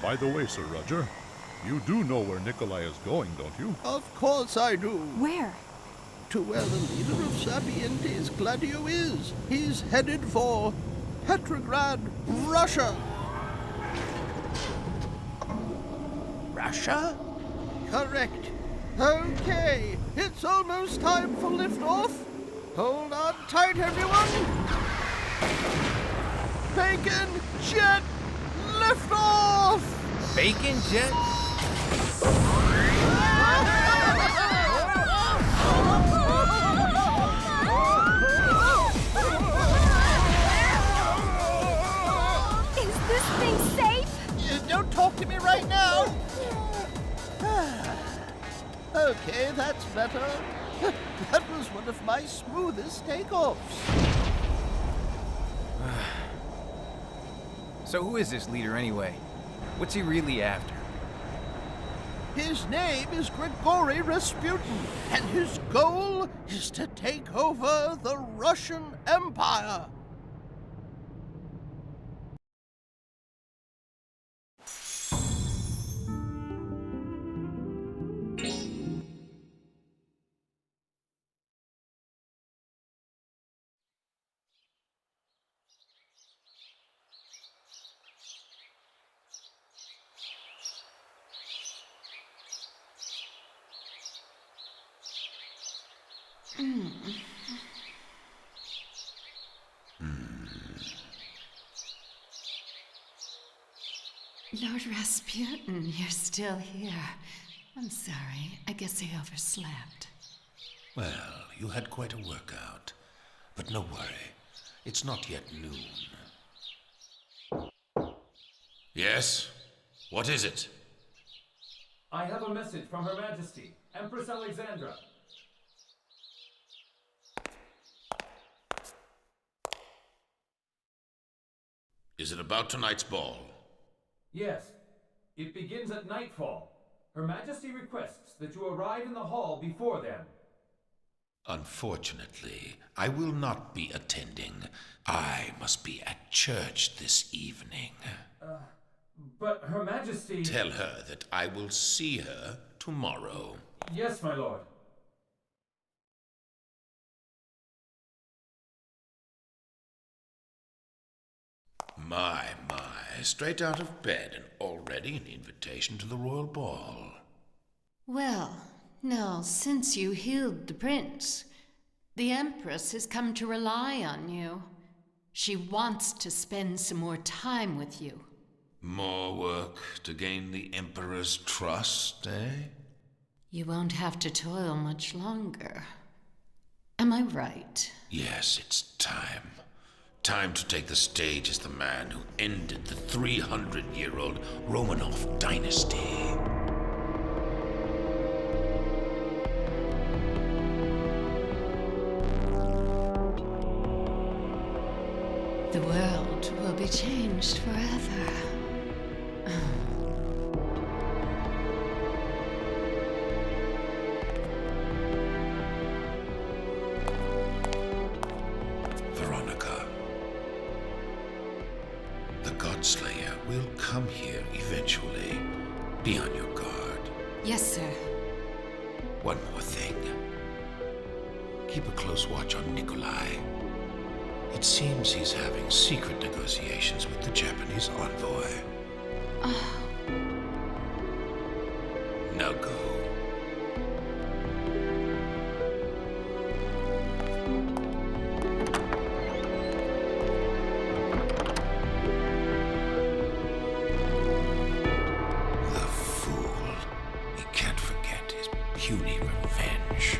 By the way, Sir Roger, you do know where Nikolai is going, don't you? Of course I do. Where? To where the leader of Sapientes, Gladio, is. He's headed for Petrograd, Russia. Russia? Correct. Okay, it's almost time for liftoff. Hold on tight, everyone. Bacon jet liftoff! Bacon jet? Is this thing safe? Don't talk to me right now. Okay, that's better. That was one of my smoothest takeoffs. So who is this leader anyway? What's he really after? His name is Grigory Rasputin, and his goal is to take over the Russian Empire. Lord Rasputin, you're still here. I'm sorry. I guess I overslept. Well, you had quite a workout. But no worry. It's not yet noon. Yes? What is it? I have a message from Her Majesty, Empress Alexandra. Is it about tonight's ball? Yes, it begins at nightfall. Her Majesty requests that you arrive in the hall before then. Unfortunately, I will not be attending. I must be at church this evening. But Her Majesty... Tell her that I will see her tomorrow. Yes, my lord. My, straight out of bed and already an invitation to the royal ball. Well, now, since you healed the prince, the Empress has come to rely on you. She wants to spend some more time with you. More work to gain the Emperor's trust, eh? You won't have to toil much longer. Am I right? Yes, it's time. Time to take the stage as the man who ended the 300-year-old Romanov dynasty. The world will be changed forever. Veronica. The Godslayer will come here eventually. Be on your guard. Yes, sir. One more thing. Keep a close watch on Nikolai. It seems he's having secret negotiations with the Japanese envoy. Now go. The fool. He can't forget his puny revenge.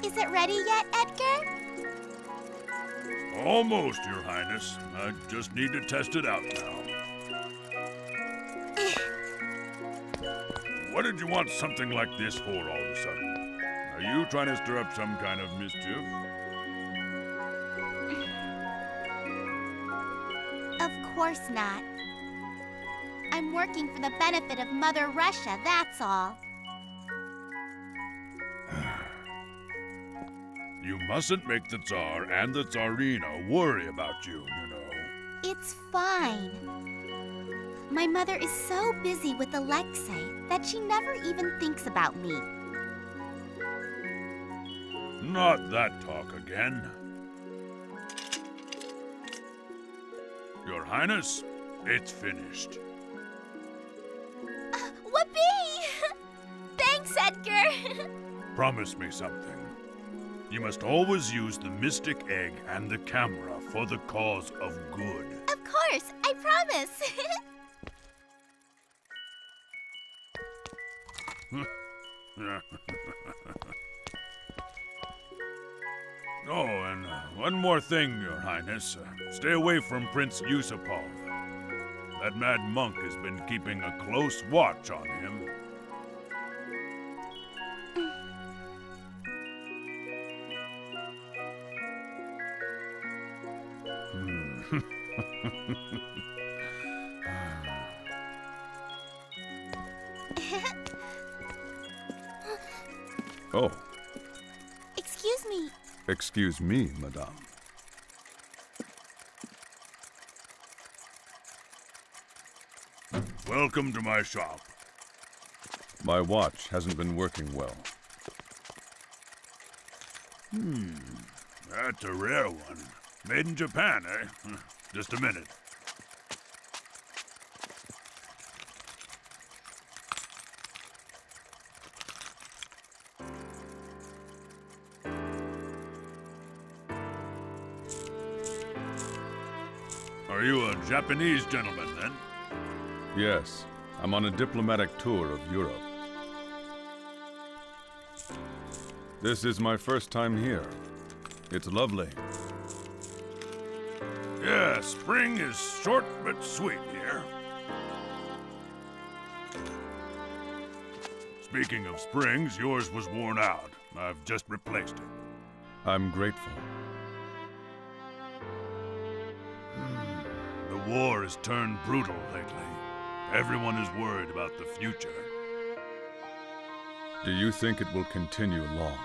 Is it ready yet, Edgar? Almost, Your Highness. I just need to test it out now. What did you want something like this for all of a sudden? Are you trying to stir up some kind of mischief? Of course not. I'm working for the benefit of Mother Russia, that's all. You mustn't make the Tsar and the Tsarina worry about you, you know. It's fine. My mother is so busy with Alexei that she never even thinks about me. Not that talk again. Your Highness, it's finished. Whoopee! Thanks, Edgar! Promise me something. You must always use the mystic egg and the camera for the cause of good. Of course, I promise. Oh, and one more thing, Your Highness. Stay away from Prince Yusupov. That mad monk has been keeping a close watch on him. Oh, Excuse me. excuse me, madame. Welcome to my shop. My watch hasn't been working well. That's a rare one. Made in Japan, eh? Just a minute. Are you a Japanese gentleman, then? Yes. I'm on a diplomatic tour of Europe. This is my first time here. It's lovely. Yeah, spring is short but sweet here. Speaking of springs, yours was worn out. I've just replaced it. I'm grateful. The war has turned brutal lately. Everyone is worried about the future. Do you think it will continue long?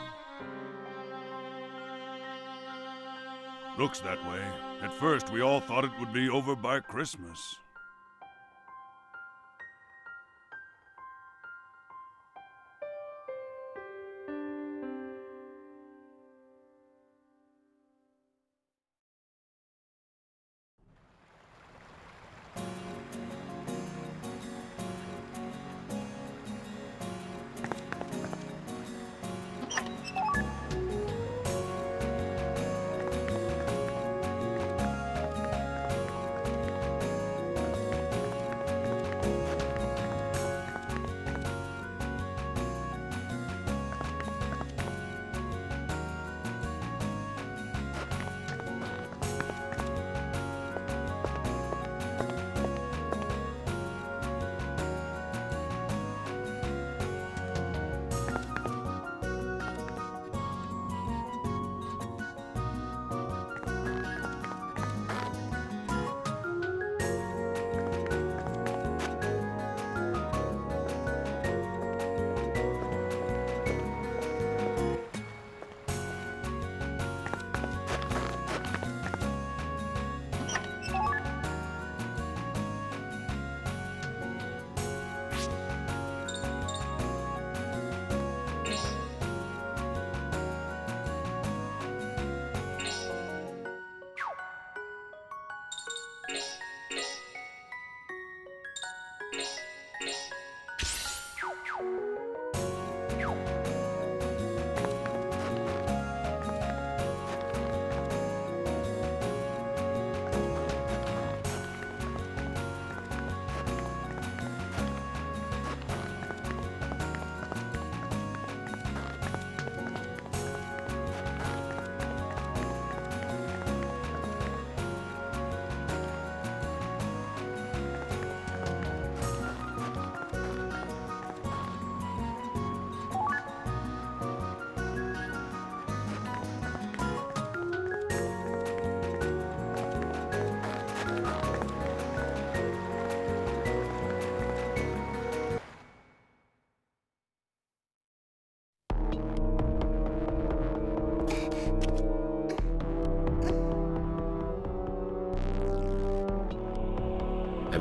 Looks that way. At first, we all thought it would be over by Christmas.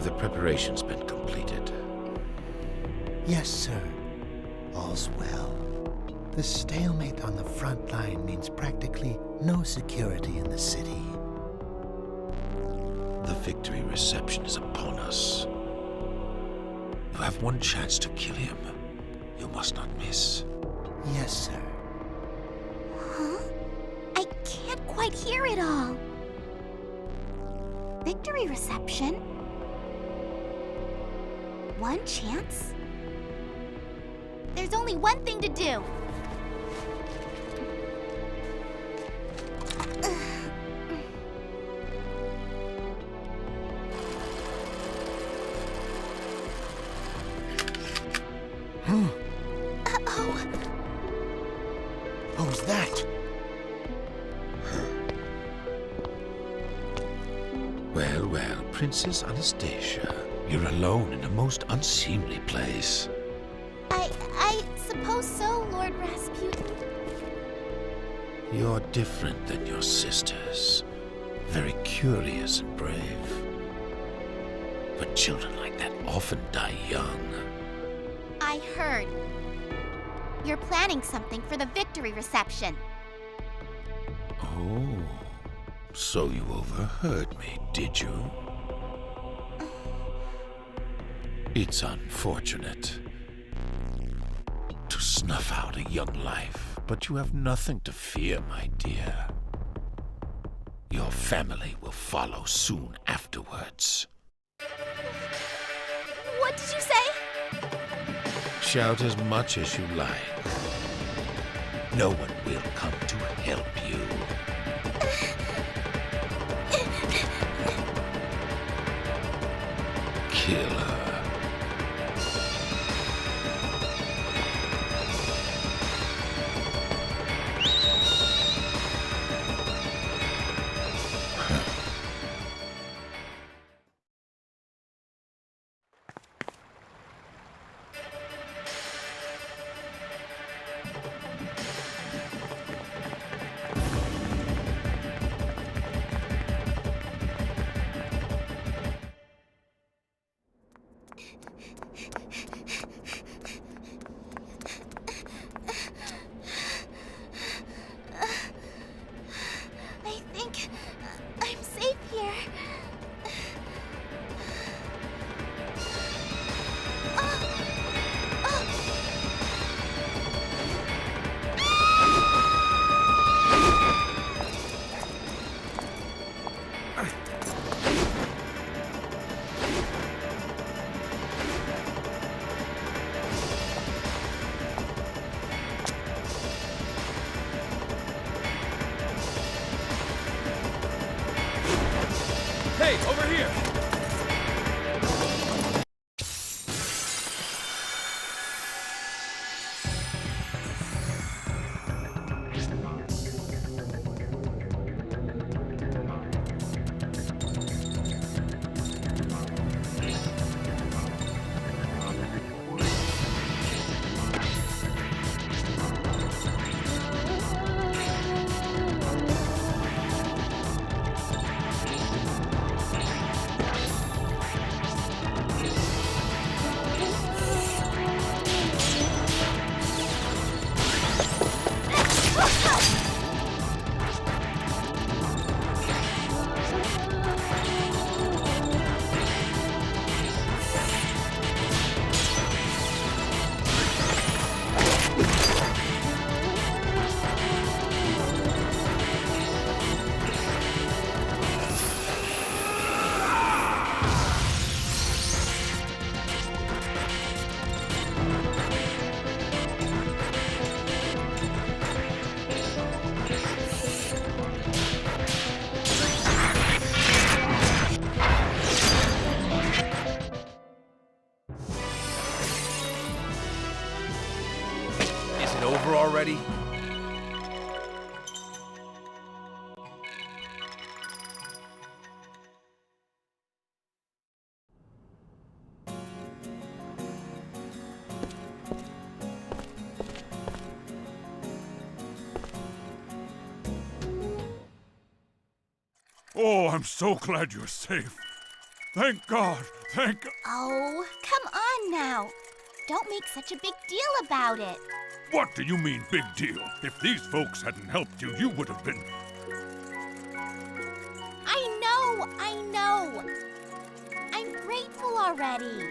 Have the preparations been completed? Yes, sir. All's well. The stalemate on the front line means practically no security in the city. The victory reception is upon us. You have one chance to kill him. You must not miss. Yes, sir. Huh? I can't quite hear it all. Victory reception? One chance? There's only one thing to do. Uh-oh. Who's that? Well, well, Princess Anastasia. You're alone in a most unseemly place. I suppose so, Lord Rasputin. You're different than your sisters. Very curious and brave. But children like that often die young. I heard. You're planning something for the victory reception. Oh, so you overheard me, did you? It's unfortunate to snuff out a young life, but you have nothing to fear, my dear. Your family will follow soon afterwards. What did you say? Shout as much as you like. No one will come to help you. Kill her. I think I'm safe here. Hey, over here! Is it over already? Oh, I'm so glad you're safe. Thank God! Thank God! Oh, come on now. Don't make such a big deal about it. What do you mean, big deal? If these folks hadn't helped you, you would have been... I know. I'm grateful already.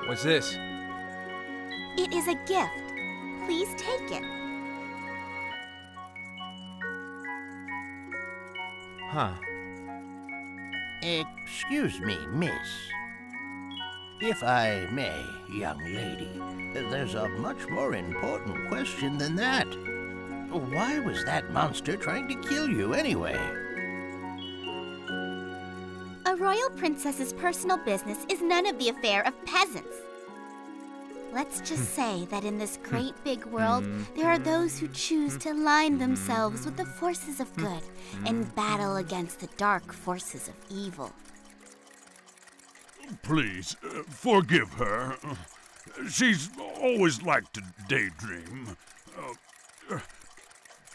What's this? It is a gift. Please take it. Huh. Excuse me, miss. If I may, young lady, there's a much more important question than that. Why was that monster trying to kill you anyway? A royal princess's personal business is none of the affair of peasants. Let's just say that in this great big world, there are those who choose to align themselves with the forces of good and battle against the dark forces of evil. Please, forgive her. She's always liked to daydream.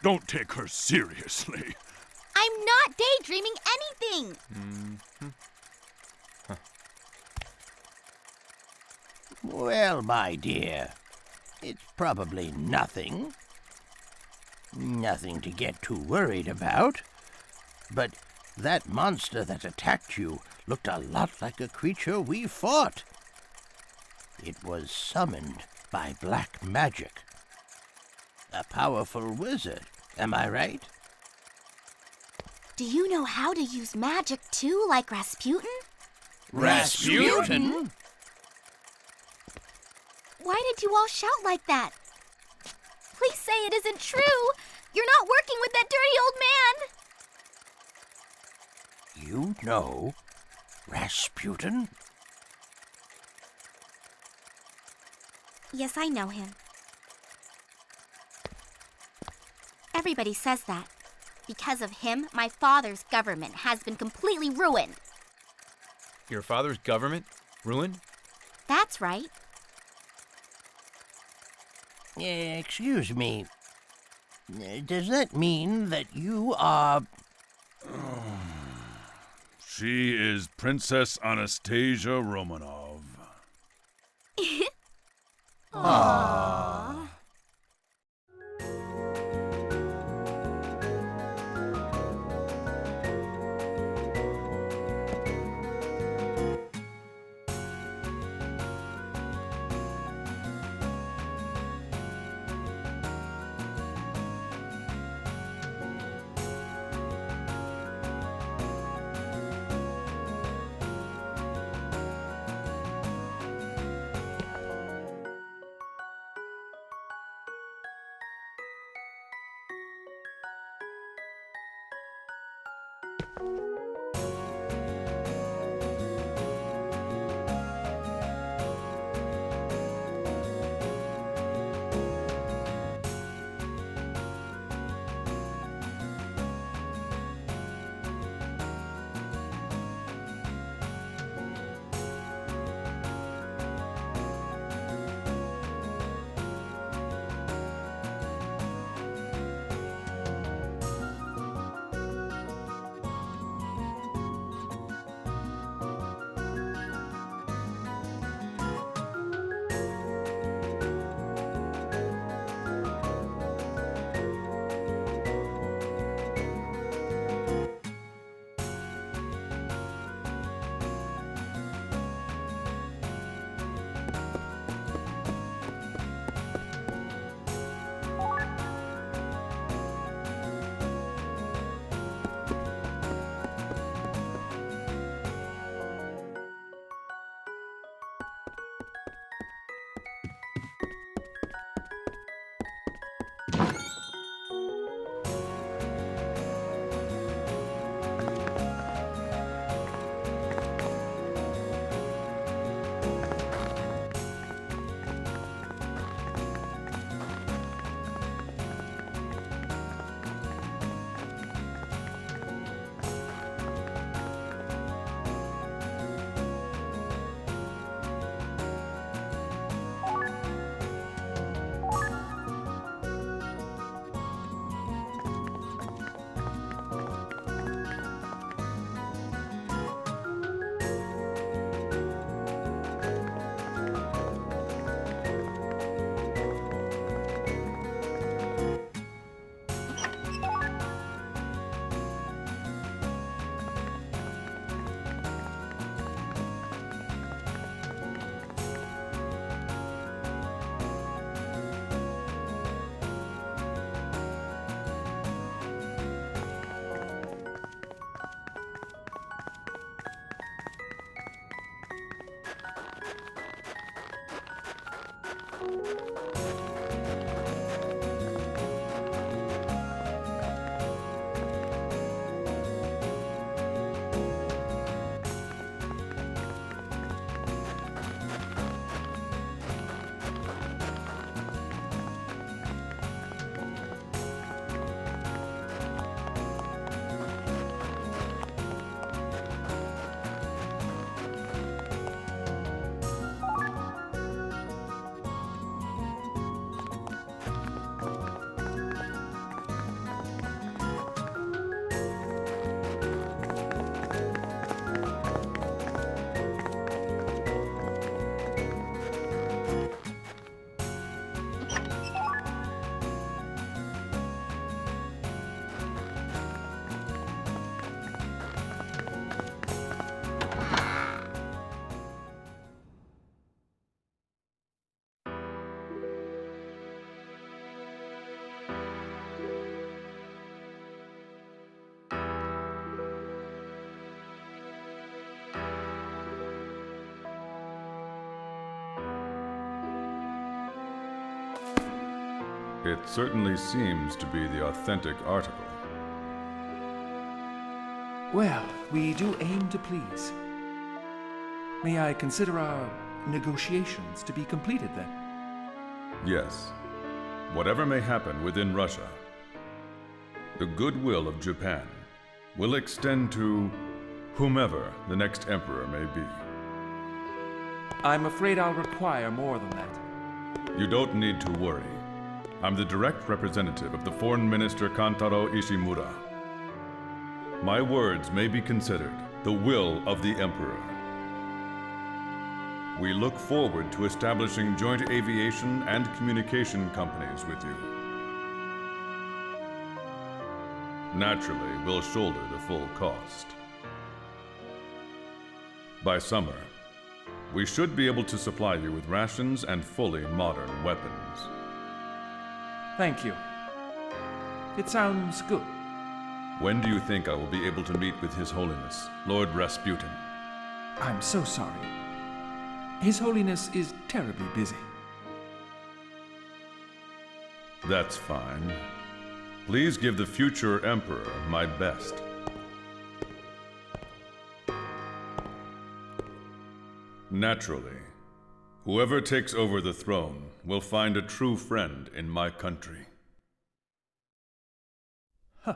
Don't take her seriously. I'm not daydreaming anything! Well, my dear, it's probably nothing. Nothing to get too worried about. But that monster that attacked you looked a lot like a creature we fought. It was summoned by black magic. A powerful wizard, am I right? Do you know how to use magic too, like Rasputin? Rasputin? Why did you all shout like that? Please say it isn't true! You're not working with that dirty old man! You know Rasputin? Yes, I know him. Everybody says that. Because of him, my father's government has been completely ruined. Your father's government? Ruined? That's right. Excuse me. Does that mean that you are... She is Princess Anastasia Romanov. Aww. It certainly seems to be the authentic article. Well, we do aim to please. May I consider our negotiations to be completed then? Yes. Whatever may happen within Russia, the goodwill of Japan will extend to whomever the next emperor may be. I'm afraid I'll require more than that. You don't need to worry. I'm the direct representative of the Foreign Minister Kantaro Ishimura. My words may be considered the will of the Emperor. We look forward to establishing joint aviation and communication companies with you. Naturally, we'll shoulder the full cost. By summer, we should be able to supply you with rations and fully modern weapons. Thank you. It sounds good. When do you think I will be able to meet with His Holiness, Lord Rasputin? I'm so sorry. His Holiness is terribly busy. That's fine. Please give the future Emperor my best. Naturally, whoever takes over the throne will find a true friend in my country. Huh.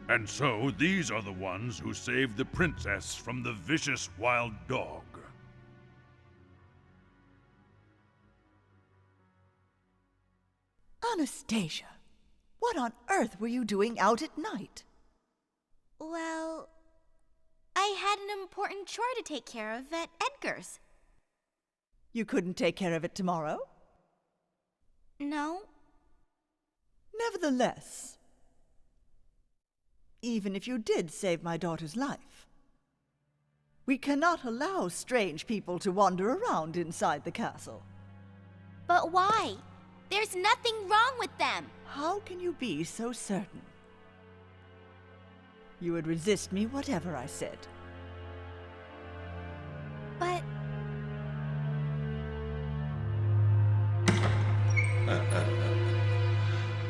And so, these are the ones who saved the princess from the vicious wild dog. Anastasia, what on earth were you doing out at night? Well, I I had an important chore to take care of at Edgar's. You couldn't take care of it tomorrow? No? Nevertheless, even if you did save my daughter's life, we cannot allow strange people to wander around inside the castle. But why? There's nothing wrong with them. How can you be so certain? You would resist me whatever I said. But...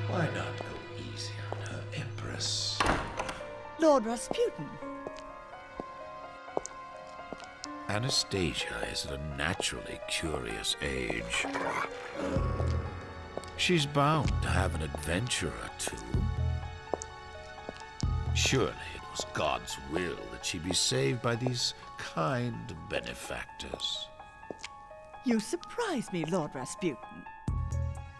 Why not go easy on her, Empress? Lord Rasputin. Anastasia is at a naturally curious age. She's bound to have an adventure or two. Surely it was God's will that she be saved by these kind benefactors. You surprise me, Lord Rasputin.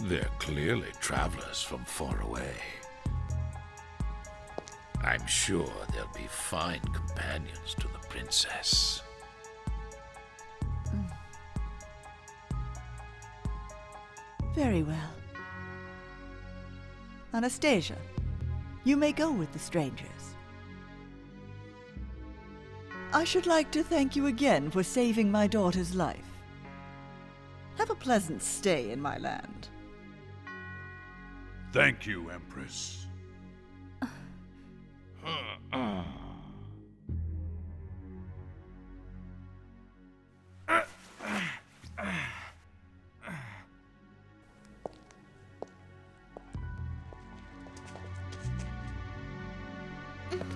They're clearly travelers from far away. I'm sure they'll be fine companions to the princess. Very well. Anastasia, you may go with the strangers. I should like to thank you again for saving my daughter's life. Have a pleasant stay in my land. Thank you, Empress.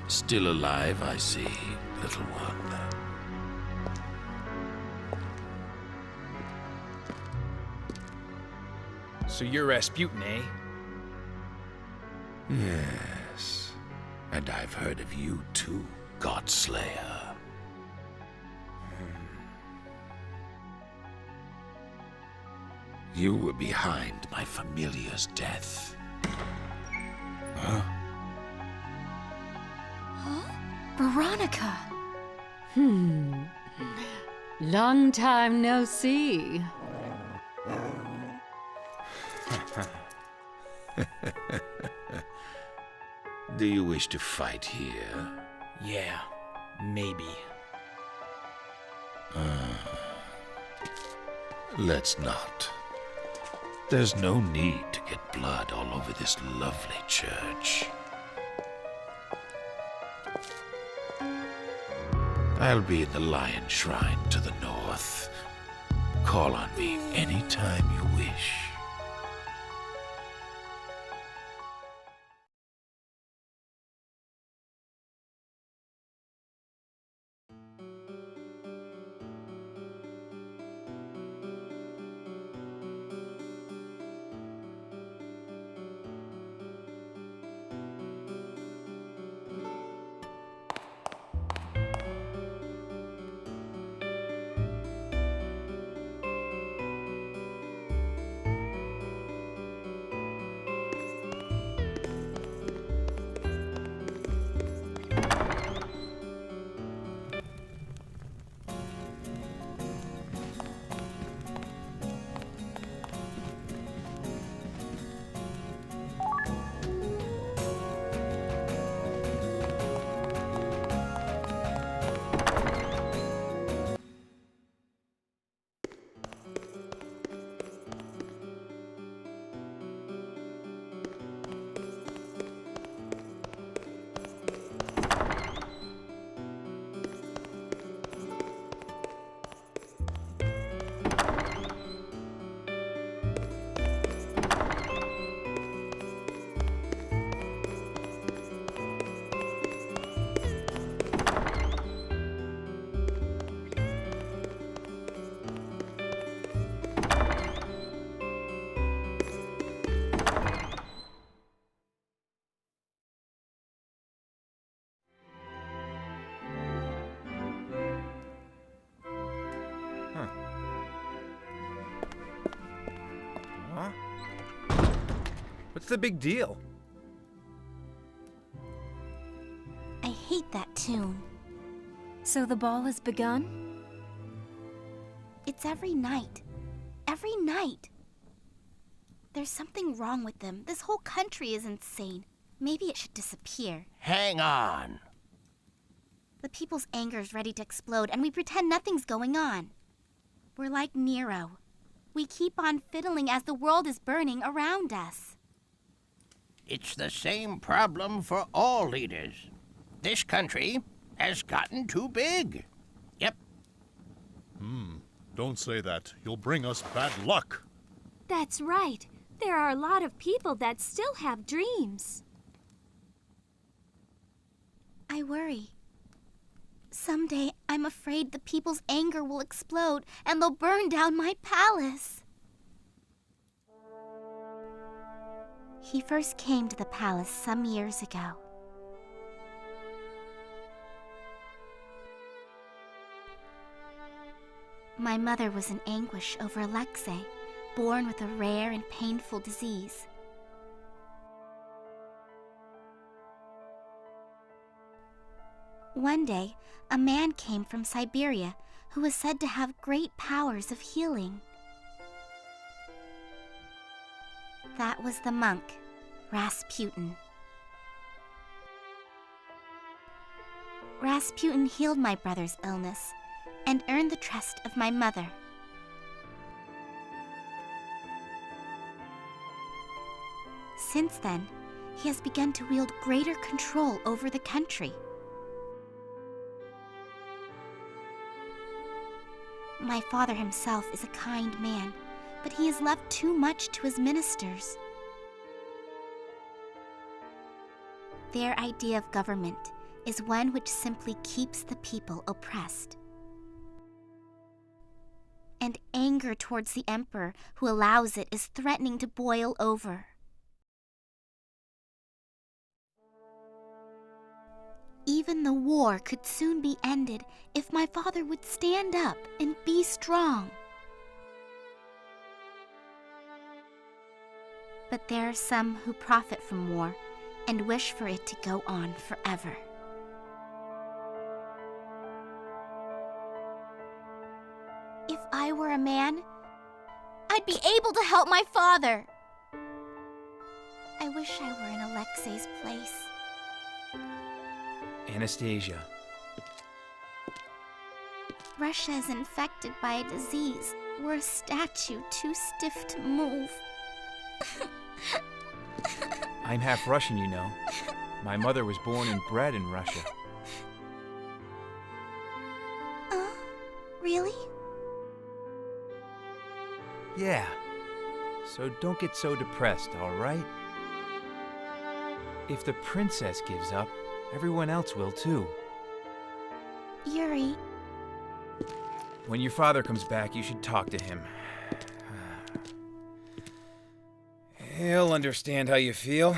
Still alive, I see, little one. So you're Rasputin, eh? Yes. And I've heard of you too, Godslayer. You were behind my familiar's death. Huh? Veronica! Long time no see. Do you wish to fight here? Yeah, maybe. Let's not. There's no need to get blood all over this lovely church. I'll be in the Lion Shrine to the north. Call on me anytime you wish. What's the big deal? I hate that tune. So the ball has begun? It's every night. Every night. There's something wrong with them. This whole country is insane. Maybe it should disappear. Hang on. The people's anger is ready to explode, and we pretend nothing's going on. We're like Nero. We keep on fiddling as the world is burning around us. It's the same problem for all leaders. This country has gotten too big. Yep. Don't say that. You'll bring us bad luck. That's right. There are a lot of people that still have dreams. I worry. Someday, I'm afraid the people's anger will explode and they'll burn down my palace. He first came to the palace some years ago. My mother was in anguish over Alexei, born with a rare and painful disease. One day, a man came from Siberia who was said to have great powers of healing. That was the monk, Rasputin. Rasputin healed my brother's illness and earned the trust of my mother. Since then, he has begun to wield greater control over the country. My father himself is a kind man, but he has left too much to his ministers. Their idea of government is one which simply keeps the people oppressed. And anger towards the emperor who allows it is threatening to boil over. Even the war could soon be ended if my father would stand up and be strong. But there are some who profit from war and wish for it to go on forever. If I were a man, I'd be able to help my father. I wish I were in Alexei's place. Anastasia. Russia is infected by a disease. We're a statue too stiff to move. I'm half Russian, you know. My mother was born and bred in Russia. Really? Yeah. So don't get so depressed, all right? If the princess gives up, everyone else will too. Yuri. When your father comes back, you should talk to him. He'll understand how you feel.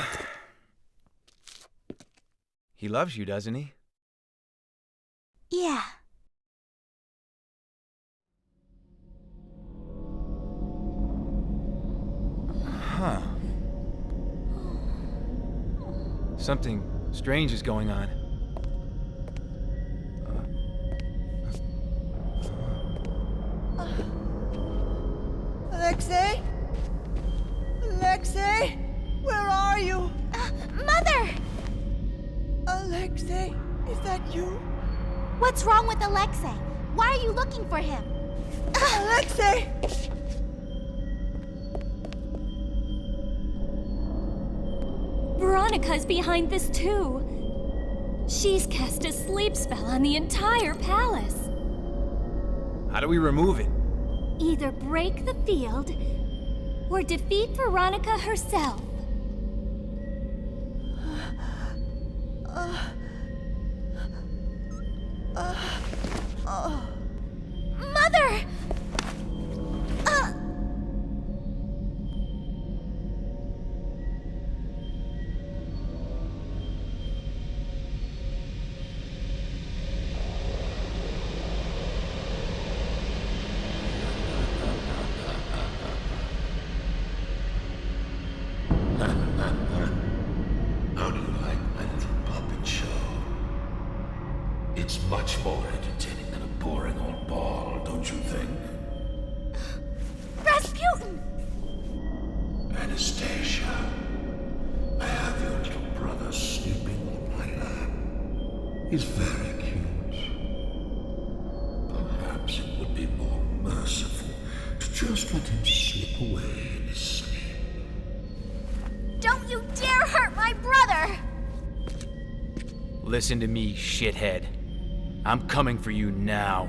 He loves you, doesn't he? Yeah. Huh. Something strange is going on. Alexei? Alexei? Where are you? Mother! Alexei, is that you? What's wrong with Alexei? Why are you looking for him? Alexei! Veronica's behind this too. She's cast a sleep spell on the entire palace. How do we remove it? Either break the field or defeat Veronica herself. Mother! How do you like my little puppet show? It's much more entertaining Anastasia, I have your little brother sleeping on my lap. He's very cute. Perhaps it would be more merciful to just let him slip away in his sleep. Don't you dare hurt my brother! Listen to me, shithead. I'm coming for you now.